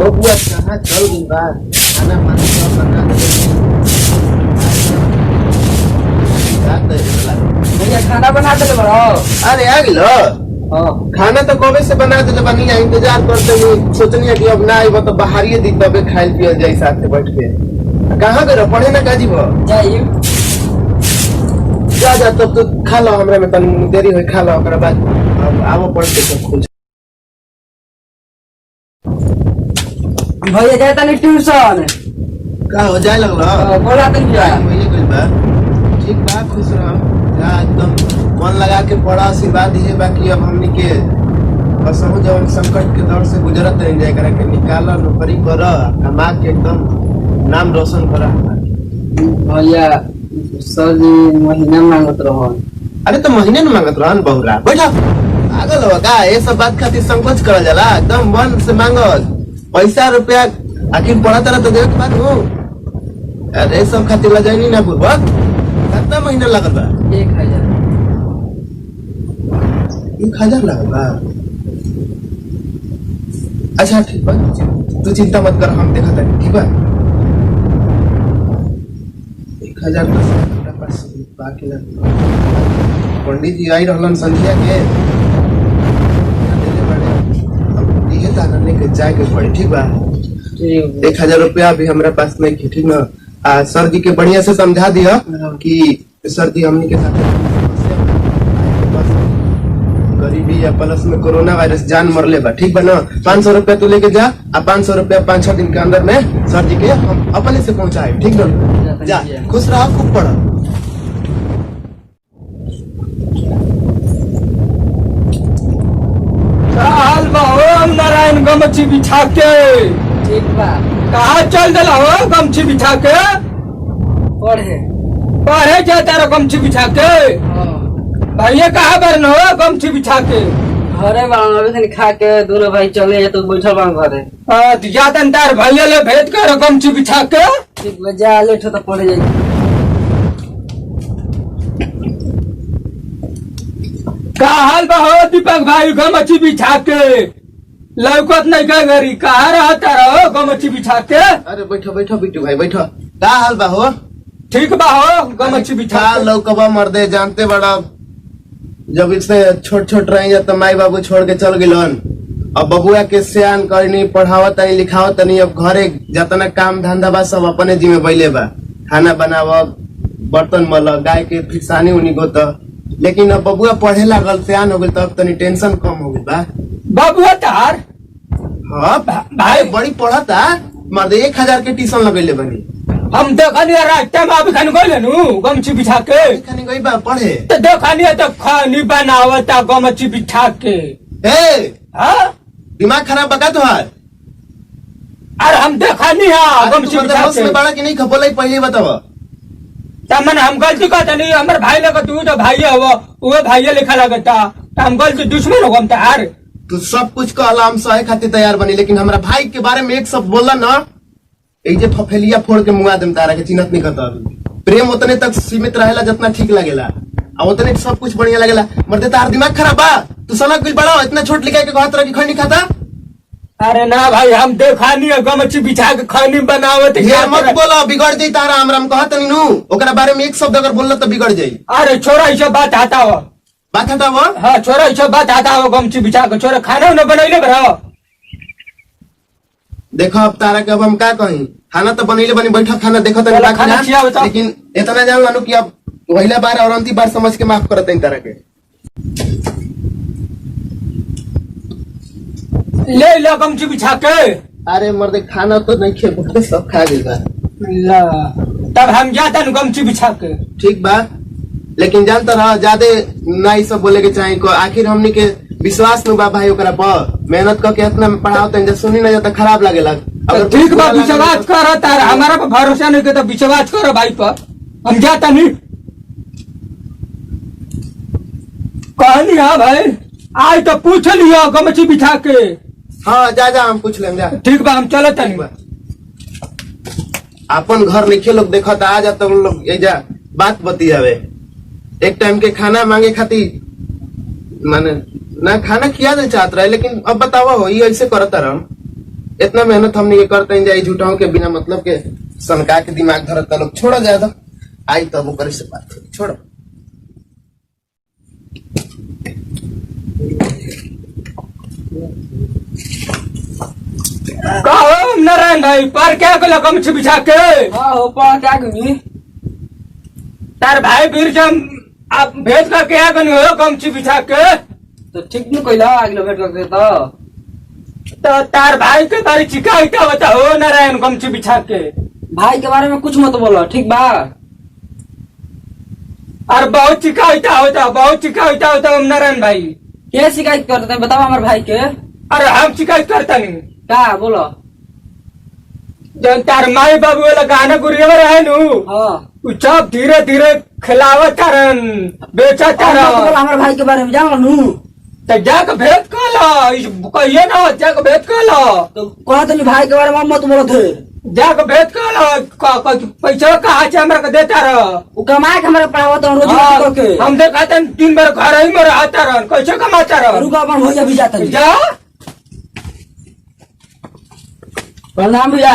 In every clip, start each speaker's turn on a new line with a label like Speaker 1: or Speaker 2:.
Speaker 1: बबुआ कहाँ चल गई बा खाना पानी सब बना
Speaker 2: भैया खाना बना दे बड़ो।
Speaker 1: अरे आ गिलो खाना तो कबे से बना दे बनी इंतजार करते हुए सोचनी है कि अब ना आइब तो बाहर ही दी तबे खाइल पियल जाए साथ में बैठ के। कहाँ गए पढ़े ना काजी भो
Speaker 2: जाइए
Speaker 1: जा जा तब तो खा लो हमरा में तनी देरी होई खा लो ओकरा बाद अब आवो पढ़ के सब खुल
Speaker 2: भैया जाता नहीं ट्यूशन
Speaker 1: का हो जाए लगलो
Speaker 2: बोला तो क्या
Speaker 1: वही कुछ बा ठीक बा खुश रहो जा एकदम मन लगा के पढ़ा आशीर्वाद है बाकी अब हमनी के असहु जवन संकट के दौर से गुजरत रह जाए करा के निकाल नौकरी कर कमा के एकदम नाम रोशन करा।
Speaker 2: भैया सर जी महीना मांगत रहो।
Speaker 1: अरे तो महीने में मांगत रहन बहुरा बैठा पागल हो का ये सब बात खातिर संकोच करल जाला एकदम मन से मांगल पैसा रुपया आखिर पढ़ा तरह तो देख बात हो। अरे सब खातिर लजाई ना पूर्वक कितना महीना लगल बा 1000 लगल बा। अच्छा ठीक बा तू चिंता मत कर हम देखा था ठीक बा 1000 पास बाकी पंडित जी आई रहलन संध्या के दिए ताने के जाए के पड़े ठीक बा 1000 रुपया अभी हमरा पास नहीं की ठीक ना सर जी के बढ़िया से समझा दिया कि सर जी हमनी के साथ गरीबी या प्लस में कोरोना वायरस जान मरले बा ठीक बा ना 500 रुपया तू लेके जा 500 रुपया 5-6 दिन के अंदर में सर जी के हम अपने से पहुंचाए ठीक ना जा खुश रहा खूब पढ़ा।
Speaker 2: हाल बाहो नारायण गमछी बिछा के ठीक बा कहाँ चल दिला हो गमछी बिछा के पढ़े पढ़े जाता रहो गमछी बिछा के भैया कहाँ बरन हो गमछी बिछा के
Speaker 3: घरे बाबा खा के दोनों भाई चले तो बैठल बा घरे
Speaker 2: ज्यादा तार भैया ले भेज कर गमछी बिछा के
Speaker 3: ठीक बा जा लेट तो पढ़े जाए।
Speaker 2: का हाल बा हो दीपक भाई गमछी बिछा के लौकत नहीं का घरी कहाँ रहता रहो गमछी बिछा के।
Speaker 1: अरे बैठो बैठो बिट्टू भाई बैठो का हाल बा हो
Speaker 2: ठीक बा हो गमछी बिछा के
Speaker 1: लौकबा मर्दे जानते बड़ा जब इससे छोट छोट रहे तो माई बाबू छोड़ के चल गिलन अब बबुआ के सियान करनी पढ़ावत नहीं लिखावत नहीं अब घरे जतना काम धंधा बा सब अपने जिम्मे बैले बा खाना बनाव बर्तन मल गाय के फिसानी उनी गोत लेकिन अब बबुआ पढ़े लागल सियान हो गई तब तनी टेंशन कम हो गई बा
Speaker 2: बबुआ तार
Speaker 1: हाँ भाई बड़ी पढ़ता मर्दे 1000 के ट्यूशन लगेले बनी
Speaker 2: हम देखनी रास्ते में अभी खानी गए नु गमछी बिछा के
Speaker 1: खानी गई बा पढ़े
Speaker 2: तो देखनी तो खानी बनावता गमछी बिछा के हाँ
Speaker 1: दिमाग खराब बका तुहार
Speaker 2: अरे हम देखनी है गमछी बिछा के
Speaker 1: बड़ा की नहीं खपोला पहले बताओ
Speaker 2: तमन हम गलती करते नहीं हमारे भाई लगा तू तो भाई है वो भाई लिखा लगता हम गलती दुश्मन हो हम तार
Speaker 1: तू सब कुछ का अलाम सहे खातिर तैयार बनी लेकिन हमारा भाई के बारे में एक सब बोला ना एक फफेलिया फोड़ के मुआ दम तारा के चिन्हत नहीं करता प्रेम उतने तक सीमित रहेला जितना ठीक लगेला और उतने सब कुछ बढ़िया लगेला मर्दे तार दिमाग खराब बा तू सनक बिल बड़ा इतना छोट लिखा के कहत रह कि खैनी खाता।
Speaker 2: अरे ना भाई हम देखनी है गमछी बिछा के खैनी बनावत
Speaker 1: ये मत बोलो बिगड़ जाई तारा हमरा हम कहत नहीं नु ओकरा बारे में एक शब्द अगर बोलला तो बिगड़ जाई।
Speaker 2: अरे छोरा ई सब बात आता हो
Speaker 1: बात आता हो
Speaker 2: हाँ छोरा ई सब बात आता हो गमछी बिछा के छोरा खाना न बनैले बरो
Speaker 1: देखो अब तारा के अब हम का कहीं खाना तो बनैले बनी बैठा खाना देखो तो लेकिन इतना जान लानू कि अब पहला बार और अंतिम बार समझ के माफ करते हैं तारा के
Speaker 2: ले गमछी बिछा के।
Speaker 1: अरे मर्दे खाना तो नहीं खे सब खा गई बा
Speaker 2: तब हम जाता न गमछी बिछा के
Speaker 1: ठीक बा लेकिन जानता रहा ज्यादा ना सब बोले के चाहे को आखिर हमनी के विश्वास न बा भाई ओकरा पर मेहनत करके इतना पढ़ाओ जब सुनी ना जाता खराब लगेला
Speaker 2: अगर ठीक बा विश्वास कर तार हमारा पर भरोसा नहीं के तो विश्वास करो भाई पर हम जाता नहीं कहनी हाँ भाई आज तो पूछ लियो गमछी बिछा के।
Speaker 1: हाँ जा जा हम पूछ लेंगे
Speaker 2: ठीक बा हम चलो तनी
Speaker 1: अपन घर लिखे लोग देखा था आ जाता उन लोग ये जा बात बती जावे एक टाइम के खाना मांगे खातिर माने ना खाना किया नहीं चाहत रहे लेकिन अब बतावा हो ये ऐसे करता रहा इतना मेहनत हमने ये करते हैं जाई झूठाओं के बिना मतलब के सनका के दिमाग धरता लोग छोड़ा ज्यादा आई तब ओकर से बात करी छोड़ो।
Speaker 2: कहो नारायण भाई पर क्या को गमछी बिछा के
Speaker 3: हाँ हो पा क्या करी
Speaker 2: तार भाई बिरजम आप भेज कर क्या बनी हो गमछी बिछा के
Speaker 3: तो ठीक नहीं कोई अगला भेट करके
Speaker 2: तो तार भाई के तारी शिकायत होता हो नारायण गमछी बिछा के
Speaker 3: भाई के बारे में कुछ मत बोलो ठीक बा।
Speaker 2: और बहुत शिकायत होता नारायण भाई
Speaker 3: क्या शिकायत करते हैं बताओ हमारे भाई के।
Speaker 2: अरे हम शिकायत करता नहीं
Speaker 3: क्या बोलो।
Speaker 2: जब तार माई बाबू वाला गाना गुरिया रहे नु
Speaker 3: हाँ
Speaker 2: सब धीरे धीरे खिलावत तारन बेचा तारन
Speaker 3: हमारे भाई के बारे में जानो नू
Speaker 2: तो जाके भेद कर कहिए ना जाके भेद कर
Speaker 3: तो कहते नहीं भाई के बारे में मत बोलो थे
Speaker 2: जाके भेद कर पैसा कहाँ से हमरा के देता रह
Speaker 3: वो कमाए के हमारे पढ़ावत रोज करके
Speaker 2: हम देखा दिन भर घर ही में रहता रहन कैसे कमाता रह
Speaker 3: रुका अपन भैया भी जाता
Speaker 2: जा
Speaker 3: प्रणाम भैया।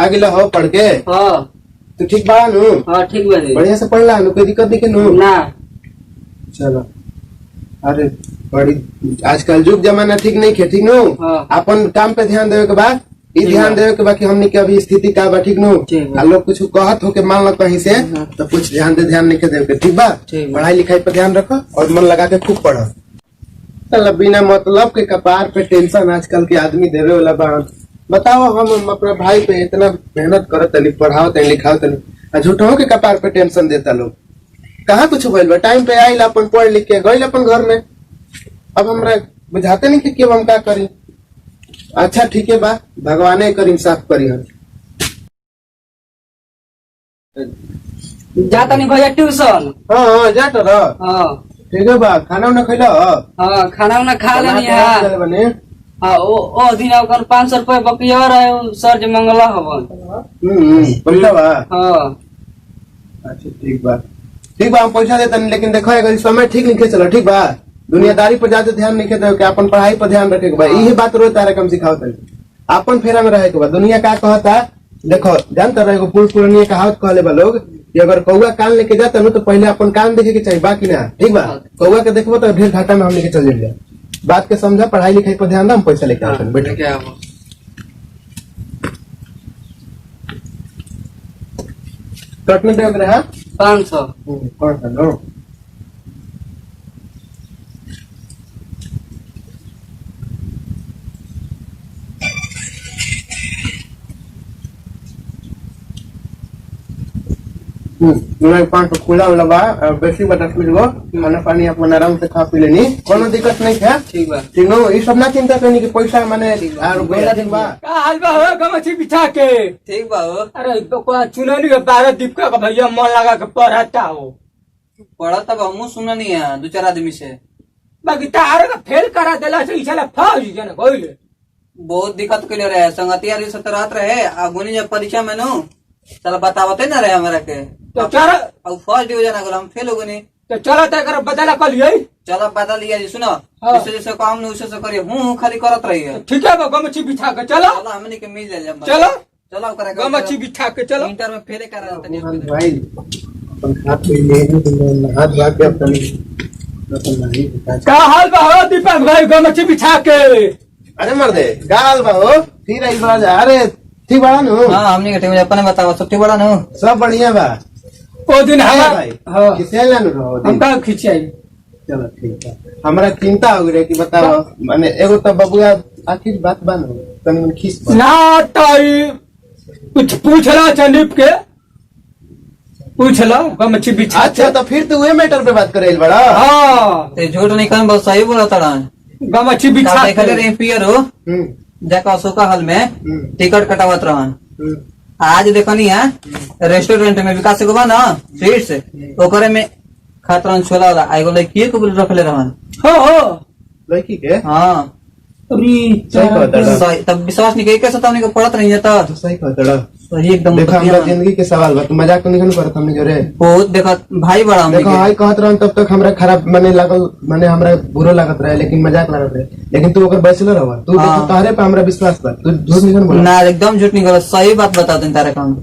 Speaker 1: आगे ला हो पढ़ के
Speaker 3: हाँ
Speaker 1: तो ठीक बा नु
Speaker 3: हाँ ठीक बा
Speaker 1: बढ़िया से पढ़ ला नु कोई दिक्कत नहीं के नु
Speaker 3: ना।
Speaker 1: चलो अरे बड़ी आजकल युग जमाना ठीक नहीं है ठीक नु
Speaker 3: हाँ।
Speaker 1: अपन काम पे ध्यान देवे के बाद
Speaker 3: ठीक
Speaker 1: ध्यान
Speaker 3: बा।
Speaker 1: देवे के बाद कि हमने के अभी स्थिति का बा ठीक नु
Speaker 3: ठीक बा।
Speaker 1: आ लोग कुछ कहत हो के मान लो कहीं से
Speaker 3: हाँ।
Speaker 1: तो कुछ ध्यान नहीं के देवे के ठीक बा।
Speaker 3: ठीक बा।
Speaker 1: पढ़ाई लिखाई पे ध्यान रखो और मन लगा के खूब पढ़ो। चलो बिना मतलब के कपार पे टेंशन आजकल के आदमी देवे वाला बा। बताओ हम अपने भाई पे इतना मेहनत करत तनी पढ़ाओ तनी लिखाओ तनी झूठों के कपार पे टेंशन देता लोग कहाँ कुछ भइल बा टाइम पे आइल अपन पढ़ लिख के गइल अपन घर में। अब हमरा बुझाते नहीं कि हम क्या करी। अच्छा ठीक है बा भगवाने कर इंसाफ करी हम
Speaker 3: जाता नहीं भैया ट्यूशन।
Speaker 1: हाँ जा तो रह
Speaker 3: हाँ
Speaker 1: ठीक है बा खाना उना खैला
Speaker 3: हाँ खाना उना खा लेनी है।
Speaker 1: बने
Speaker 3: हाँ ओ दिन अपन 500 रुपये बकिया रहे सर जो मंगला हवन।
Speaker 1: पैसा बा
Speaker 3: हाँ
Speaker 1: अच्छा ठीक बा हम पैसा देता नहीं लेकिन देखो अगर समय ठीक नहीं चलो ठीक बा दुनियादारी पर ज्यादा ध्यान नहीं दे अपन पढ़ाई पर ध्यान रखे के बा यही बात रोज तारा कम सिखाओ तनी अपन फेरा में रहे के बा। दुनिया का कहता देखो जानता रहे पुरानी कहावत कहले बा लोग कि अगर कौआ कान लेके जाता नु तो पहले अपन कान देखे के चाहिए बाकी ना ठीक बा। कौआ के देखबो तो ढेर घाटा में हम लेके चल जाएंगे। बात के समझा पढ़ाई लिखाई पर ध्यान दे हम पैसा लेके आते हैं बेटा।
Speaker 3: क्या
Speaker 1: कटने दे रहा
Speaker 3: 500
Speaker 1: कौन सा नो पाँच सौ खुला वाला बा बेसी बता मिल खाना पानी अपन आराम से खा पी लेनी कोनो दिक्कत नहीं है
Speaker 3: ठीक बा।
Speaker 1: ठीक नो ये सब ना चिंता करनी कि पैसा माने और बेला दिन बा
Speaker 2: का हाल बा हो गमछी बिछा के
Speaker 3: ठीक बा हो
Speaker 2: अरे तो को चुननी के 12 दीपका का भैया मन लगा के पढ़ता हो
Speaker 3: पढ़ा तब हम सुना नहीं है 2-4 आदमी से
Speaker 2: बाकी तार का फेल करा देला से इसाला फौज जन कोइले
Speaker 3: बहुत दिक्कत के रहे संगतिया से तो रात रहे आगुनी जब परीक्षा में नो चल बतावते ना रहे हमारा के
Speaker 2: तो चल
Speaker 3: अब फर्स्ट डिवीजन अगर हम फेल हो गए
Speaker 2: तो चलो तकर बदला कर लिये
Speaker 3: चलो बता लिया जी सुनो
Speaker 2: हाँ।
Speaker 3: जैसे जैसे काम नहीं उसे करिए हूँ खाली करत रही है।
Speaker 2: ठीक है बा गमछी बिछा के चलो
Speaker 3: चलो हमने के मिल जाए
Speaker 2: चलो
Speaker 3: चलो करेगा
Speaker 2: गमछी बिछा के चलो
Speaker 3: इंटर में फेल करा जाता
Speaker 1: मोहन
Speaker 3: नहीं
Speaker 1: भाई अपन हाथ में ले हाथ धो के अपन अपन नहीं बता।
Speaker 2: का हाल बा हो दीपक भाई गमछी बिछा के
Speaker 1: अरे मर्दे गाल बा हो फिर आई बाज अरे ठीक बड़ा नु
Speaker 3: हाँ हमने के टीम अपने बताओ सब ठीक बड़ा नो
Speaker 1: सब बढ़िया बा
Speaker 2: ओ दिन हमारा
Speaker 1: भाई
Speaker 2: हाँ
Speaker 1: किसे लानु रहो
Speaker 2: हम का खिंचाई
Speaker 1: चलो ठीक है हमरा चिंता हो गई कि बताओ माने एगो तो बबुआ आखिर बात बन तनी मन खीस बा।
Speaker 2: ना ताई कुछ पूछला चंदीप के पूछला गमछी बिछा
Speaker 1: अच्छा तो फिर तू ये मैटर पे बात करे बड़ा
Speaker 2: हाँ
Speaker 3: ते झूठ नहीं कहन बहुत सही बोला तड़ा
Speaker 2: गमछी बिछा
Speaker 3: देखा
Speaker 2: के
Speaker 3: रे पियर हो जाका अशोका हॉल में टिकट कटावत रहन आज देखनी है रेस्टोरेंट में विकास को बा ना स्वीट्स ओकरे में खातरन छोला वाला आइगो लड़की को रखले रहन
Speaker 2: हो
Speaker 1: लड़की के
Speaker 3: हाँ
Speaker 2: अरे
Speaker 1: सही कहता
Speaker 3: सही तब विश्वास नहीं कैसे हमने को पढ़त नहीं जाता
Speaker 1: तो सही कहता
Speaker 3: सही एकदम
Speaker 1: देखो
Speaker 3: बढ़िया
Speaker 1: हमरा
Speaker 3: बा।
Speaker 1: जिंदगी के सवाल बा, तू मजाक तो नहीं करत हमने जोरे।
Speaker 3: बहुत देखा भाई बड़ा हमनी
Speaker 1: देखो
Speaker 3: के।
Speaker 1: हाई कहत रहन तब तक हमरा खराब मने लागल, मने हमरा बुरा लागत रहे, लेकिन मजाक लागत रहे। लेकिन तू ओकर बैचलर हवा, तू
Speaker 3: हाँ।
Speaker 1: देखो तारे पे हमरा विश्वास बा, तू झूठ नहीं बोला।
Speaker 3: ना एकदम झूठ नहीं गलत, सही बात बता दें तारे काम।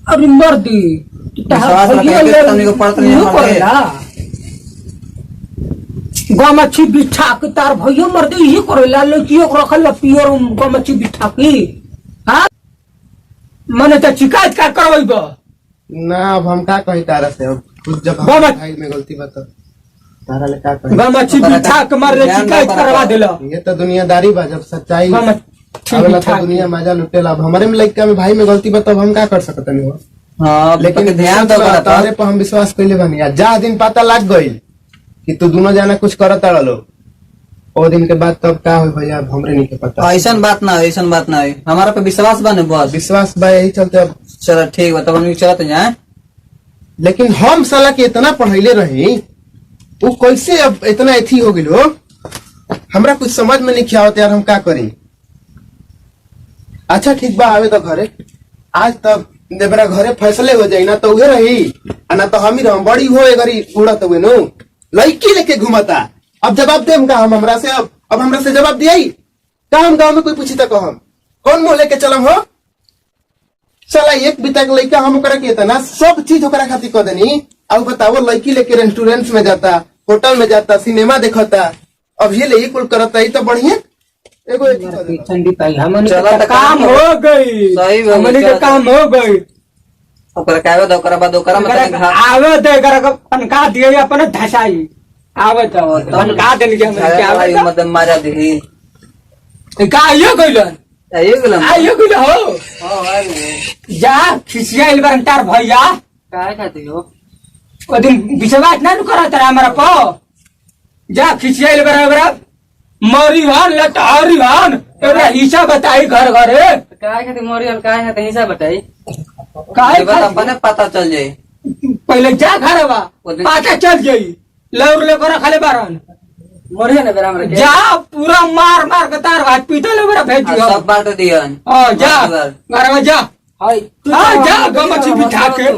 Speaker 2: अरे मर्दी
Speaker 3: विश्वास रखे के तनी को पड़त नहीं हमारे।
Speaker 2: गमछी बिठा के तार भैया मर्दी ये करेला, लड़कियों को रखल पियर गमछी बिठा के। हाँ मने तो शिकायत का करवाई बा
Speaker 1: ना अब हम का कही तारा से, अब खुद जब
Speaker 2: बाबा-
Speaker 1: हमारे भाई में गलती बता तारा ले का कही।
Speaker 2: गमछी बिठा के मारे शिकायत करवा देला।
Speaker 1: ये तो दुनियादारी बा, जब सच्चाई
Speaker 2: गमछी
Speaker 1: अगला
Speaker 2: बिठा
Speaker 1: तो
Speaker 2: के।
Speaker 1: दुनिया मजा लुटेला। अब हमारे में लड़का में भाई में गलती बा, तब हम का कर सकत नहीं हो।
Speaker 3: हाँ
Speaker 1: लेकिन
Speaker 3: ध्यान दो करा
Speaker 1: तारे पे हम विश्वास कैले बानी। आ जा दिन पता लग गई कि तू दोनों जाना कुछ करत रहो, ओ दिन के बाद तब का हो भैया अब हमरे नहीं के पता।
Speaker 3: ऐसन बात ना है, ऐसन बात ना है, हमारा पे विश्वास बने बस।
Speaker 1: विश्वास बा, यही चलते अब।
Speaker 3: चलो ठीक बा, तब हम चलते जाए।
Speaker 1: लेकिन हम साला के इतना पढ़ैले रही, वो कैसे अब इतना एथी हो गई हो, हमरा कुछ समझ में नहीं आवत यार, हम का करी। अच्छा ठीक बा, आवे तो घरे आज तब मेरा घरे फैसले हो जाई ना, तो उहे रही आ ना तो हम ही रहम। बड़ी हो गरी उड़त हुए नु लड़की लेके घुमता। अब जवाब देम का हम हमरा से, अब हमरा से जवाब दियाई का? हम गांव में कोई पूछी तो कहम कौन मुंह लेके चलम हो? चला एक बिता के लड़का हम ओकरा के ना सब चीज ओकरा खातिर कर देनी। अब बताओ लड़की लेके रेस्टोरेंट में जाता, होटल में जाता, सिनेमा देखता, अब ये ले कुल करता, ही तो बढ़िया एगो एथी कर देता।
Speaker 2: ठंडी पाई हमन
Speaker 3: चलो तो
Speaker 2: काम हो गई।
Speaker 3: सही बात है,
Speaker 2: हमन के
Speaker 3: चलो।
Speaker 2: काम हो गई।
Speaker 3: ओकरा कहवे दो, ओकरा बाद ओकरा मतलब
Speaker 2: आवे दे कर पनका दिए अपन धसाई आवे तो पनका देन के हमन के आवे तो।
Speaker 3: मतलब मारा दी
Speaker 2: का ये गइलन
Speaker 3: ये गलम।
Speaker 2: आइयो गइल हो।
Speaker 3: हां आइए
Speaker 2: जा खिसियाइल बरन तार भैया
Speaker 3: काय खाती हो?
Speaker 2: ओ दिन विश्वास ना करत रहा हमरा पर। जा खिसियाइल बराबर मरी हन लटहरी हन एरा हिस्सा बताई घर घरे।
Speaker 3: काय खाती मोरी हल, काय खाती हिसाब बताई।
Speaker 2: काहे
Speaker 3: बात
Speaker 2: खातिर?
Speaker 3: अपने पता चल जाए।
Speaker 2: पहले जा घरवा पाता चल गई लौर लेकर खाले बारन
Speaker 3: मोरी ना बेरा हमरा के
Speaker 2: जा पूरा मार मार के तार हाथ पीतल मेरा भेज दियो।
Speaker 3: सब बात दियन।
Speaker 2: हां जा घरवा जा। हां जा गमछी बिठा के।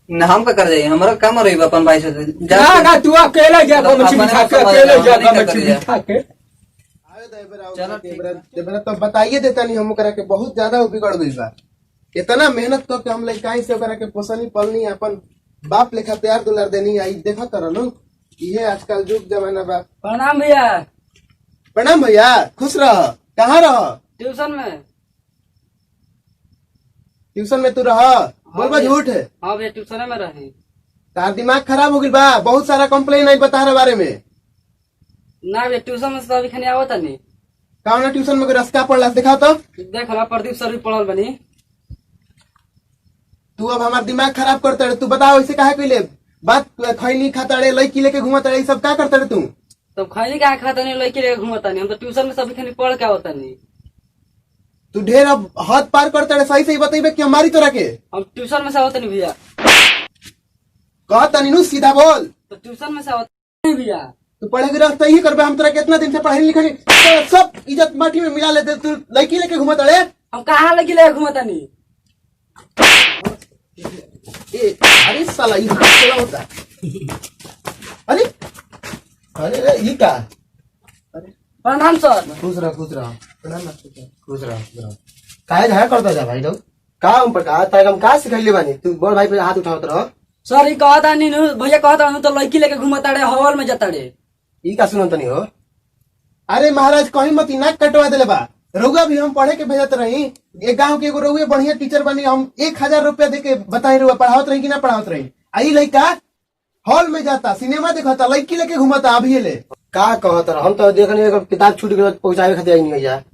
Speaker 3: ना हम का कर जाए, हमरा काम रही अपन भाई से
Speaker 2: ना ना तू अकेले जा गमछी बिठा के, अकेले जा गमछी बिठा के।
Speaker 1: चलो तो बताइए देता नहीं हम ओकरा के, बहुत ज्यादा वो बिगड़ गई बा। इतना मेहनत करके हम लड़काई से ओकरा के पोसनी पलनी, अपन बाप लेखा प्यार दुलार देनी। आई देखा करो नु, ये आजकल युग जमाना बा।
Speaker 3: प्रणाम भैया।
Speaker 1: प्रणाम भैया, खुश रह। कहाँ रह?
Speaker 3: ट्यूशन में।
Speaker 1: ट्यूशन में तू रह? बोलबा झूठ है?
Speaker 3: हाँ भैया ट्यूशन में रहे।
Speaker 1: तार दिमाग खराब हो गई बा, बहुत सारा कंप्लेन आई बता रहे बारे में।
Speaker 3: ना भैया ट्यूशन में सब अभी आवत नहीं।
Speaker 1: कौन ना ट्यूशन में कोई रस्का पढ़ला दिखाओ तो।
Speaker 3: देख ला प्रदीप सर भी पढ़ल बनी।
Speaker 1: तू अब हमारा दिमाग खराब करता है। तू बताओ ऐसे काहे कइले बात? खैनी खाता रे, लड़की लेके घूमता रे, सब क्या करता रे तू?
Speaker 3: तब खैनी का खाता नहीं, लड़की लेके घूमता नहीं। हम तो ट्यूशन में सभी खनी पढ़ के आवता नहीं।
Speaker 1: तू ढेर अब हद पार करता रे। सही सही बताइबे कि हमारी तरह के
Speaker 3: हम ट्यूशन में से आवता नहीं भैया।
Speaker 1: कहता नहीं नु, सीधा बोल।
Speaker 3: तो ट्यूशन में से आवता नहीं भैया।
Speaker 1: तू पढ़ेगी रास्ता ही करबे। हम तेरा कितना दिन से पढ़े लिखे नहीं, तो सब इज्जत माटी में मिला लेते। तू लड़की लेके घूमता रे।
Speaker 3: हम कहाँ लड़की लेके घूमता नहीं।
Speaker 1: अरे साला ये क्या होता है? अरे अरे अरे, ये क्या?
Speaker 3: प्रणाम सर।
Speaker 1: खुश रह खुश रह। प्रणाम खुश रह खुश रह। काहे झगड़ा करता जा भाई लोग? का हम पर तारे हम का सिखैले बानी? तू बड़ भाई पे हाथ उठावत रह।
Speaker 3: सर ये कहता नहीं नु, भैया कहता हूँ तो लड़की लेके घूमता रे, हॉल में जाता रे।
Speaker 1: ई का सुनत नहीं हो? अरे महाराज कहीं मत नाक कटवा देले बा। रउआ भी हम पढ़े के भेजत रही। एक गांव के एगो रउए बढ़िया टीचर बनी, हम 1000 रुपया दे के बताई रउआ पढ़ावत रही कि ना पढ़ावत रही। आई लड़का हॉल में जाता, सिनेमा देखता, लड़की लेके घूमता। अभी ले
Speaker 4: का कहत रह? हम तो देखने किताब छूट गई पहुंचावे खातिर आई नहीं है।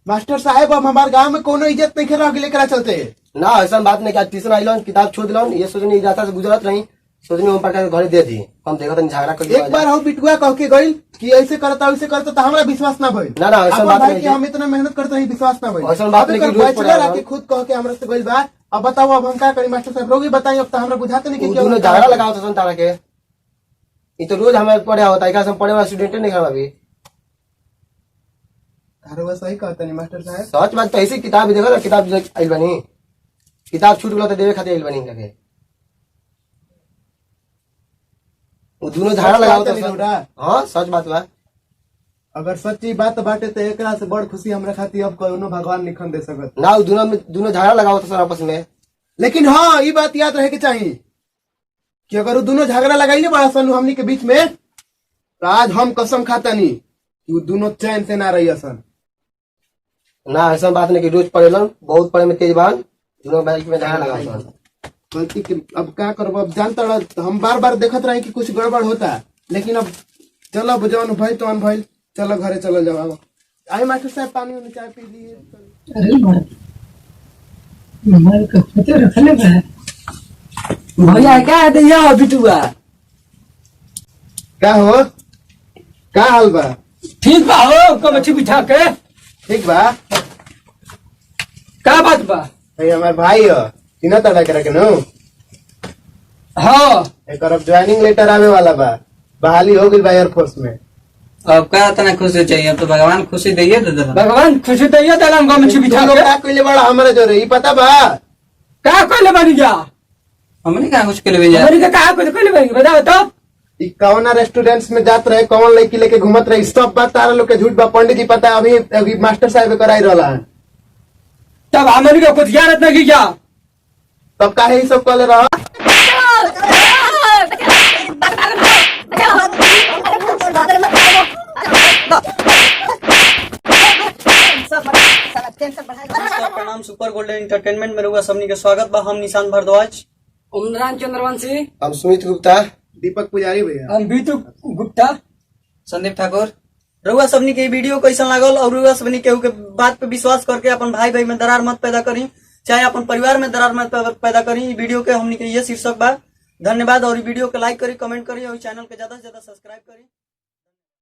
Speaker 1: मास्टर साहब अब हमारे गांव में कोनो इज्जत नहीं रह गई लेकर चलते।
Speaker 4: ना ऐसा बात नहीं, ट्यूशन आई किताब छोड़ दिलन, ये सोचनी रास्ता से गुजरत रही, सोचनी हम पढ़ के घरे दे दी। हम देखत झगड़ा कर
Speaker 1: एक बार हम बिटुआ कह के गई कि ऐसे करता वैसे करता, तो हमारा विश्वास ना भइल।
Speaker 4: ना, ऐसा
Speaker 1: अपन
Speaker 4: बात
Speaker 1: भाई
Speaker 4: नहीं
Speaker 1: कि
Speaker 4: है।
Speaker 1: हम इतना मेहनत करते रही, विश्वास ना भइल।
Speaker 4: ऐसा बात नहीं कि
Speaker 1: अब
Speaker 4: रोज
Speaker 1: बैचलर
Speaker 4: पढ़ा
Speaker 1: आके खुद कह के हमरा से गइल बा। अब बताओ अब हम क्या करी मास्टर साहब? रोगी बताई, अब तो हमरा बुझाते नहीं कि
Speaker 4: दोनों झगड़ा लगाओ तो तारा के। ये तो रोज हमें पढ़े होता है, हम पढ़े वाला स्टूडेंट नहीं खड़ा अभी।
Speaker 1: अरे वो सही कहता नहीं मास्टर साहब।
Speaker 4: सच बात तो ऐसी किताब भी देखो ना, किताब आई बनी किताब छूट गलो तो देवे खातिर आइल बनी लगे वो दोनों झाड़ा लगाओ तो हाँ सच बात बा।
Speaker 1: अगर सच्ची बात बाटे तो एकरा से बड़ खुशी हमरा खातिर अब कोनो भगवान निखन दे सकत
Speaker 4: ना वो दोनों झाड़ा लगाओ तो सर आपस में।
Speaker 1: लेकिन हाँ ये बात याद रहे के चाहिए कि अगर वो दोनों झगड़ा लगाई बड़ा सन हमनी के बीच में तो आज हम कसम खाता नहीं कि वो दोनों चैन से ना रही सन।
Speaker 4: ना ऐसा बात नहीं कि रोज पढ़ेलन बहुत पढ़े में तेज बान दोनों बाइक में झाड़ा लगाओ सन।
Speaker 1: गलती के अब क्या करो अब जानता रह तो हम बार बार देखत रहे कि कुछ गड़बड़ होता है लेकिन अब चलो बुझान भाई तो भाई चलो घरे चलो जाओ आई मास्टर साहब पानी वानी चाय पी लिए।
Speaker 2: अरे हमारे कपड़े रखले बा भैया क्या दिया बिटुआ
Speaker 1: क्या हो क्या हाल बा?
Speaker 2: ठीक बा हो गमछी बिछा के
Speaker 1: ठीक बा।
Speaker 2: का बात बा?
Speaker 1: भाई हमारे भाई हो तीना तड़ा के रखे नो
Speaker 2: हाँ
Speaker 1: एक अब ज्वाइनिंग लेटर आवे वाला बा बहाली हो गई बा एयरफोर्स में।
Speaker 3: अब क्या इतना खुशी चाहिए? अब तो भगवान खुशी दिए दे देना।
Speaker 2: भगवान खुशी दैया दलाम गमछी बिछा
Speaker 1: तुम लोग
Speaker 2: के
Speaker 1: क्या कइले बड़ा हमारे जोरे ई पता बा?
Speaker 2: का कहले बनी जा
Speaker 3: हमने कहा कुछ के लिए भेजा?
Speaker 2: हमनी के का कहले बनी बताओ तो।
Speaker 1: ई कौना रेस्टोरेंट्स में जात रहे कौन लड़की लेके घूमत रहे सब बात तारा लोग के झूठ बा। पंडित जी पता अभी अभी मास्टर साहब कराई रहला है
Speaker 2: तब हमनी के कुछ ज्ञान नहीं क्या
Speaker 1: तब काहे ई सब कहले रहा?
Speaker 3: प्रणाम सुपर गोल्डन एंटरटेनमेंट में रहुआ सबनी के स्वागत बा। हम निशान भारद्वाज,
Speaker 2: उमरान चंद्रवंशी,
Speaker 4: हम सुमित गुप्ता,
Speaker 1: दीपक पुजारी भैया,
Speaker 2: हम बीतू गुप्ता,
Speaker 3: संदीप ठाकुर। रहुआ सबनी के वीडियो कैसा लागल और रहुआ सबनी के बात पे विश्वास करके अपन भाई भाई में दरार मत पैदा करी, चाहे अपन परिवार में दरार मत पैदा करी। वीडियो के हमनी के ये शीर्षक बा। धन्यवाद और वीडियो के लाइक करी, कमेंट करी और चैनल के ज्यादा से ज्यादा सब्सक्राइब करी।